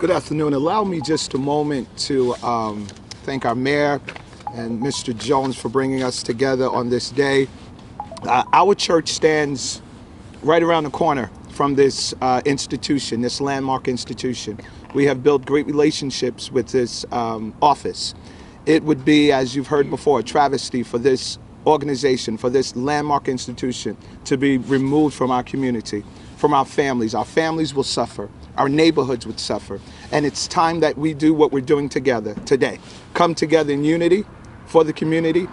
Good afternoon. Allow me just a moment to thank our mayor and Mr. Jones for bringing us together on this day. Our church stands right around the corner from this institution, this landmark institution. We have built great relationships with this office. It would be, as you've heard before, a travesty for this organization, for this landmark institution to be removed from our community, from our families. Our families will suffer. Our neighborhoods would suffer. And it's time that we do what we're doing together today. Come together in unity for the community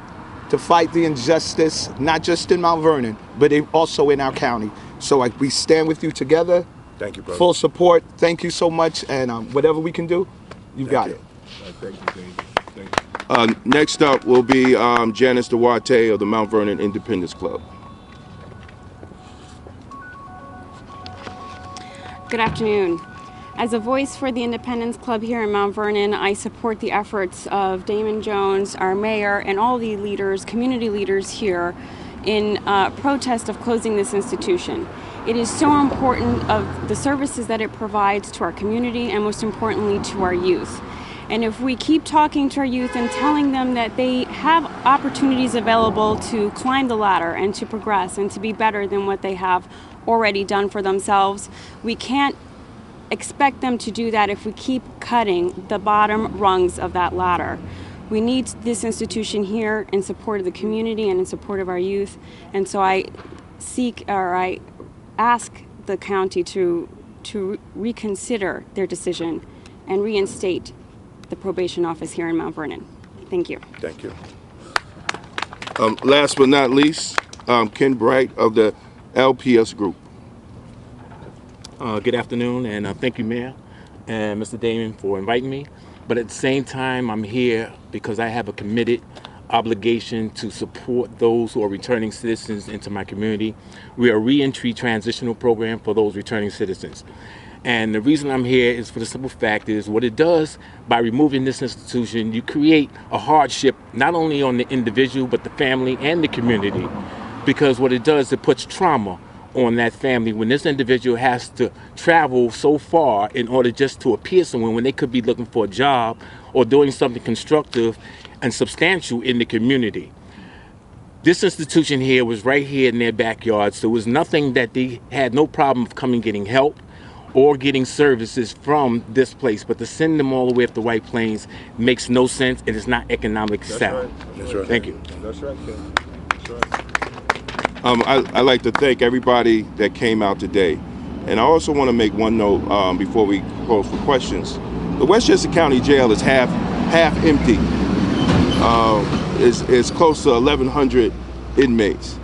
to fight the injustice, not just in Mount Vernon, but also in our county. So we stand with you together. Thank you, brother. Full support. Thank you so much. And whatever we can do, you got it. Thank you, thank you. Next up will be Janice Duarte of the Mount Vernon Independence Club. Good afternoon. As a voice for the Independence Club here in Mount Vernon, I support the efforts of Damon Jones, our mayor, and all the leaders, community leaders here in protest of closing this institution. It is so important of the services that it provides to our community and most importantly to our youth. And if we keep talking to our youth and telling them that they have opportunities available to climb the ladder and to progress and to be better than what they have already done for themselves, we can't expect them to do that if we keep cutting the bottom rungs of that ladder. We need this institution here in support of the community and in support of our youth. And so I ask the county to reconsider their decision and reinstate the probation office here in Mount Vernon. Thank you. Thank you. Last but not least, Ken Bright of the LPS Group. Good afternoon, and thank you, Mayor and Mr. Damon, for inviting me. But at the same time, I'm here because I have a committed obligation to support those who are returning citizens into my community. We are a reentry transitional program for those returning citizens. And the reason I'm here is for the simple fact is what it does by removing this institution, you create a hardship not only on the individual, but the family and the community. Because what it does, it puts trauma on that family when this individual has to travel so far in order just to appear somewhere when they could be looking for a job or doing something constructive and substantial in the community. This institution here was right here in their backyard, so it was nothing that they had no problem of coming getting help or getting services from this place, but to send them all the way up to White Plains makes no sense and it's not economically sound. Right. That's right. Thank you. That's right, Ken. That's right. I'd like to thank everybody that came out today. And I also want to make one note before we close for questions. The Westchester County Jail is half empty. It's close to 1,100 inmates.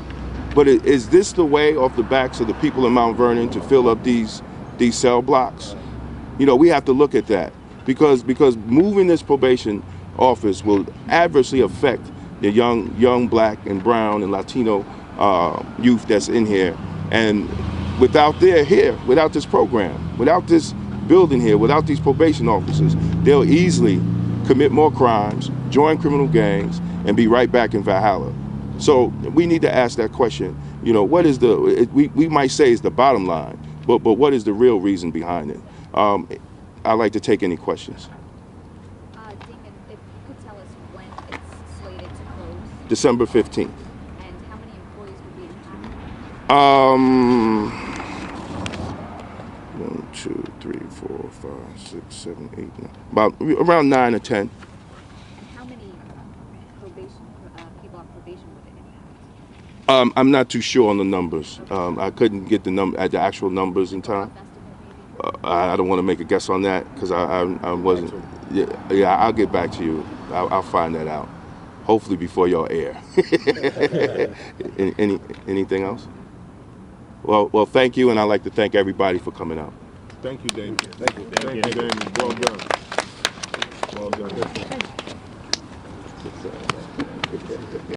But is this the way off the backs of the people in Mount Vernon to fill up these cell blocks? You know, we have to look at that because moving this probation office will adversely affect the young black and brown and Latino youth that's in here. And without this program, without this building here, without these probation officers, they'll easily commit more crimes, join criminal gangs, and be right back in Valhalla. So we need to ask that question. You know, what is we might say is the bottom line, but what is the real reason behind it? I'd like to take any questions. Damon, if you could tell us when it's slated to close. December 15th. And how many employees would be impacted? 1, 2, 3, 4, 5, 6, 7, 8, 9. About around 9 or 10. How many people on probation would it impact? I'm not too sure on the numbers. I couldn't get the actual numbers in time. I don't want to make a guess on that because I wasn't. Yeah, I'll get back to you. I'll find that out. Hopefully before y'all air. Anything else? Well, thank you, and I'd like to thank everybody for coming out. Thank you, Damon. Thank you, Damon. Well done. Well done.